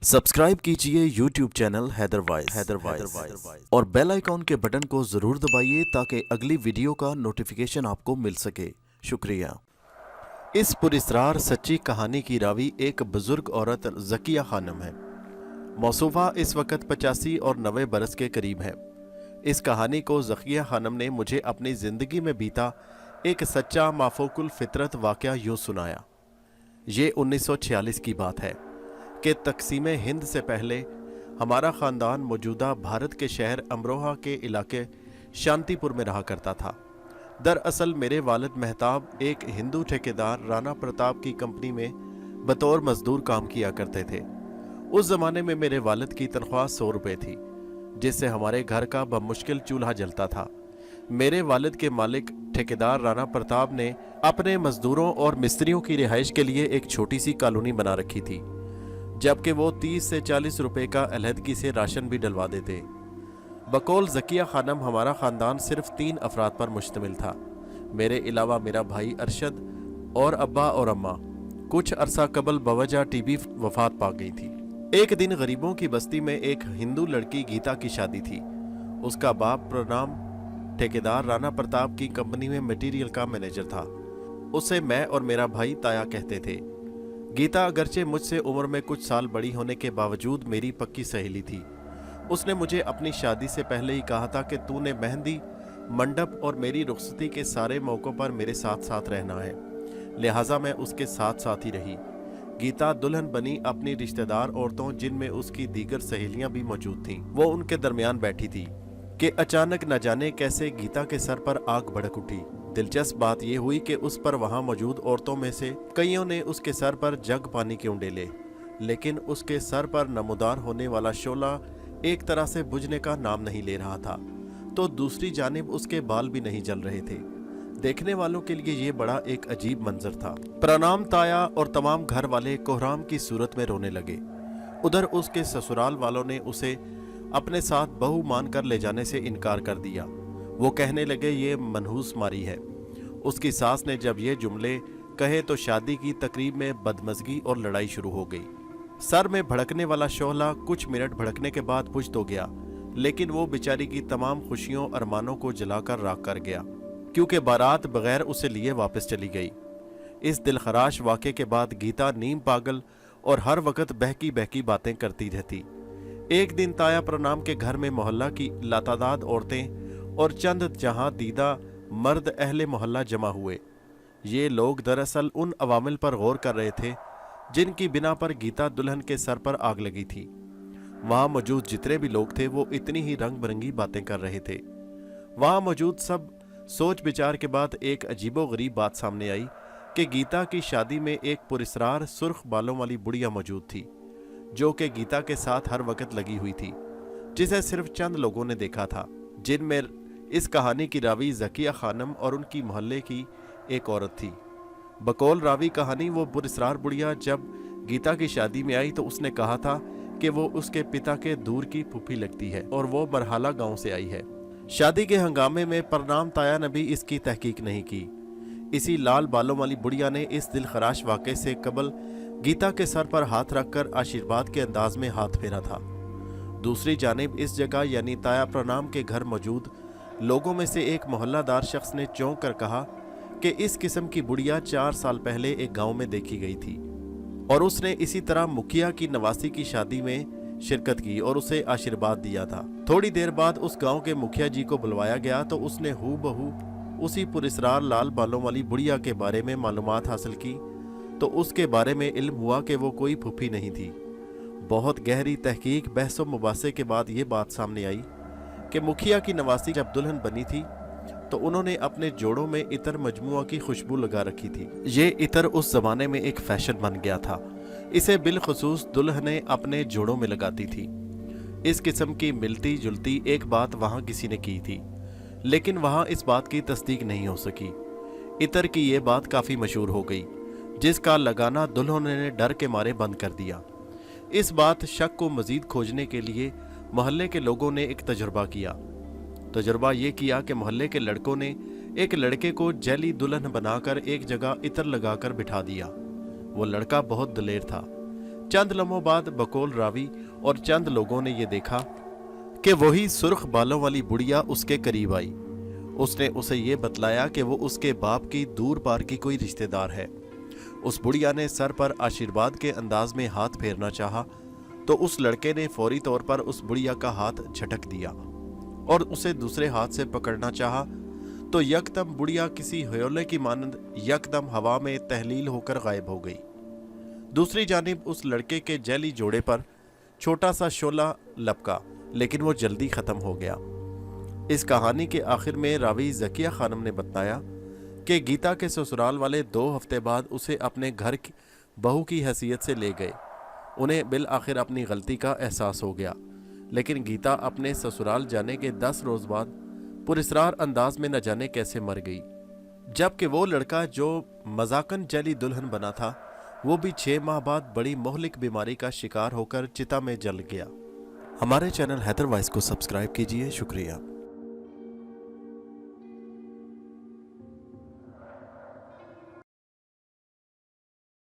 Subscribe कीजिए YouTube channel Haider voice और bell icon के बटन को ज़रूर दबाइए ताकि अगली वीडियो का नोटिफिकेशन आपको मिल सके। शुक्रिया। इस पुरस्रार सच्ची कहानी की रावी एक बुजुर्ग औरत ज़किया खानम है। मौसूफ़ा इस वक्त 85 और 90 बरस के करीब है। इस कहानी को ज़किया खानम ने मुझे अपनी ज़िंदगी में बीता एक सच्चा माफूकुल फितरत वाक़या यूँ सुनाया। ये 1946 की बात है कि तकसीम हिंद से पहले हमारा ख़ानदान मौजूदा भारत के शहर अमरोहा के इलाके शांतिपुर में रहा करता था। दरअसल मेरे वालिद मेहताब एक हिंदू ठेकेदार राणा प्रताप की कंपनी में बतौर मजदूर काम किया करते थे। उस ज़माने में मेरे वालिद की तनख्वाह 100 रुपये थी, जिससे हमारे घर का बमुश्किल चूल्हा जलता था। मेरे वालिद के मालिक ठेकेदार राणा प्रताप ने अपने मजदूरों और मिस्त्रियों की रिहाइश के लिए एक छोटी सी कॉलोनी बना रखी थी, जबकि वो 30 से 40 रुपए का अलहदगी से राशन भी डलवा देते। बकौल ज़किया खानम हमारा ख़ानदान सिर्फ 3 अफराद पर मुश्तमिल था। मेरे अलावा मेरा भाई अरशद और अब्बा और अम्मा। कुछ अरसा कबल बवजह टीबी वफात पा गई थी। एक दिन गरीबों की बस्ती में एक हिंदू लड़की गीता की शादी थी। उसका बाप प्रणाम ठेकेदार राणा प्रताप की कंपनी में मटीरियल का मैनेजर था। उसे मैं और मेरा भाई ताया कहते थे। गीता अगरचे मुझसे उम्र में कुछ साल बड़ी होने के बावजूद मेरी पक्की सहेली थी। उसने मुझे अपनी शादी से पहले ही कहा था कि तूने मेहंदी, मंडप और मेरी रुखसती के सारे मौक़ों पर मेरे साथ साथ रहना है। लिहाजा मैं उसके साथ साथ ही रही। गीता दुल्हन बनी अपनी रिश्तेदार औरतों, जिनमें उसकी दीगर सहेलियां भी मौजूद थीं, वो उनके दरमियान बैठी थी कि अचानक न जाने कैसे गीता के सर पर आग भड़क उठी। दिलचस्प बात यह हुई कि उस पर वहां मौजूद औरतों में से कईयों ने उसके सर पर जग पानी के उंडेले, लेकिन उसके सर पर नमूदार होने वाला शोला एक तरह से बुझने का नाम नहीं ले रहा था, तो दूसरी जानिब उसके बाल भी नहीं जल रहे थे। देखने वालों के लिए यह बड़ा एक अजीब मंजर था। प्रणाम ताया और तमाम घर वाले कोहराम की सूरत में रोने लगे। उधर उसके ससुराल वालों ने उसे अपने साथ बहू मानकर ले जाने से इनकार कर दिया। वो कहने लगे ये मनहूस मारी है। उसकी सास ने जब ये जुमले कहे तो शादी की तकरीब में बदमज़गी और लड़ाई शुरू हो गई। सर में भड़कने वाला शोला कुछ मिनट भड़कने के बाद बुझ तो गया, लेकिन वो बेचारी की तमाम खुशियों अरमानों को जलाकर राख कर गया, क्योंकि बारात बगैर उसे लिए वापस चली गई। इस दिलखराश वाक़े के बाद गीता नीम पागल और हर वक्त बहकी बहकी बातें करती रहती। एक दिन ताया प्रणाम के घर में मोहल्ला की लातादाद औरतें और चंद जहां दीदा मर्द अहले मोहल्ला जमा हुए। ये लोग दरअसल उन अवामिल पर गौर कर रहे थे जिनकी बिना पर गीता दुल्हन के सर पर आग लगी थी। वहां मौजूद जितने भी लोग थे वो इतनी ही रंग बिरंगी बातें कर रहे थे। वहां मौजूद सब सोच विचार के बाद एक अजीबोगरीब बात सामने आई कि गीता की शादी में एक पुरस्रार सुर्ख बालों वाली बुढ़िया मौजूद थी, जो कि गीता के साथ हर वक्त लगी हुई थी, जिसे सिर्फ चंद लोगों ने देखा था, जिनमें इस कहानी की रावी ज़किया खानम और उनकी मोहल्ले की एक औरत थी। बकौल रावी कहानी वो पुरस्रार बुढ़िया जब गीता की शादी में आई तो उसने कहा था कि वो उसके पिता के दूर की फूफी लगती है और वो बरहाला गांव से आई है। शादी के हंगामे में प्रणाम ताया ने भी इसकी तहकीक नहीं की। इसी लाल बालों वाली बुढ़िया ने इस दिलखराश वाक़े से कबल गीता के सर पर हाथ रखकर आशीर्वाद के अंदाज में हाथ फेरा था। दूसरी जानिब इस जगह यानी ताया प्रणाम के घर मौजूद लोगों में से एक मोहल्लादार शख्स ने चौंक कर कहा कि इस किस्म की बुढ़िया 4 साल पहले एक गांव में देखी गई थी और उसने इसी तरह मुखिया की नवासी की शादी में शिरकत की और उसे आशीर्वाद दिया था। थोड़ी देर बाद उस गांव के मुखिया जी को बुलवाया गया तो उसने हूबहू उसी पुरस्रार लाल बालों वाली बुढ़िया के बारे में मालूमात हासिल की तो उसके बारे में इल्म हुआ कि वो कोई फूफी नहीं थी। बहुत गहरी तहकीक, बहस व मुबासे के बाद ये बात सामने आई कि मुखिया की नवासी जब दुल्हन बनी थी तो उन्होंने अपने जोड़ों में इतर मजमुआ की खुशबू लगा रखी थी। ये इतर उस जमाने में एक फैशन बन गया था। इसे बिलखुसूस दुल्हनें अपने जोड़ों में लगाती थी। इस किस्म की मिलती जुलती एक बात वहाँ किसी ने की थी, लेकिन वहाँ इस बात की तस्दीक नहीं हो सकी। इतर की ये बात काफ़ी मशहूर हो गई, जिसका लगाना दुल्हनों ने डर के मारे बंद कर दिया। इस बात शक को मज़ीद खोजने के लिए मोहल्ले के लोगों ने एक तजुर्बा किया। तजुर्बा ये किया कि मोहल्ले के लड़कों ने एक लड़के को जैली दुल्हन बनाकर एक जगह इतर लगाकर बिठा दिया। वो लड़का बहुत दलेर था। चंद लम्हों बाद बकौल रावी और चंद लोगों ने यह देखा कि वही सुर्ख बालों वाली बुढ़िया उसके करीब आई। उसने उसे ये बतलाया कि वो उसके बाप की दूर पार की कोई रिश्तेदार है। उस बुढ़िया ने सर पर आशीर्वाद के अंदाज में हाथ फेरना चाहा तो उस लड़के ने फौरी तौर पर उस बुढ़िया का हाथ झटक दिया और उसे दूसरे हाथ से पकड़ना चाहा तो यकदम बुढ़िया किसी ह्योले की मानंद यकदम हवा में तहलील होकर गायब हो गई। दूसरी जानिब उस लड़के के जैली जोड़े पर छोटा सा शोला लपका, लेकिन वो जल्दी खत्म हो गया। इस कहानी के आखिर में रावी ज़किया खानम ने बताया कि गीता के ससुराल वाले 2 हफ्ते बाद उसे अपने घर की बहू की हैसियत से ले गए। उन्हें बिल आखिर अपनी गलती का एहसास हो गया, लेकिन गीता अपने ससुराल जाने के 10 रोज़ बाद पुरस्रार अंदाज में न जाने कैसे मर गई, जबकि वो लड़का जो मजाकन जैली दुल्हन बना था वो भी 6 माह बाद बड़ी मोहलिक बीमारी का शिकार होकर चिता में जल गया। हमारे चैनल हैदर वॉइस को सब्सक्राइब कीजिए। शुक्रिया।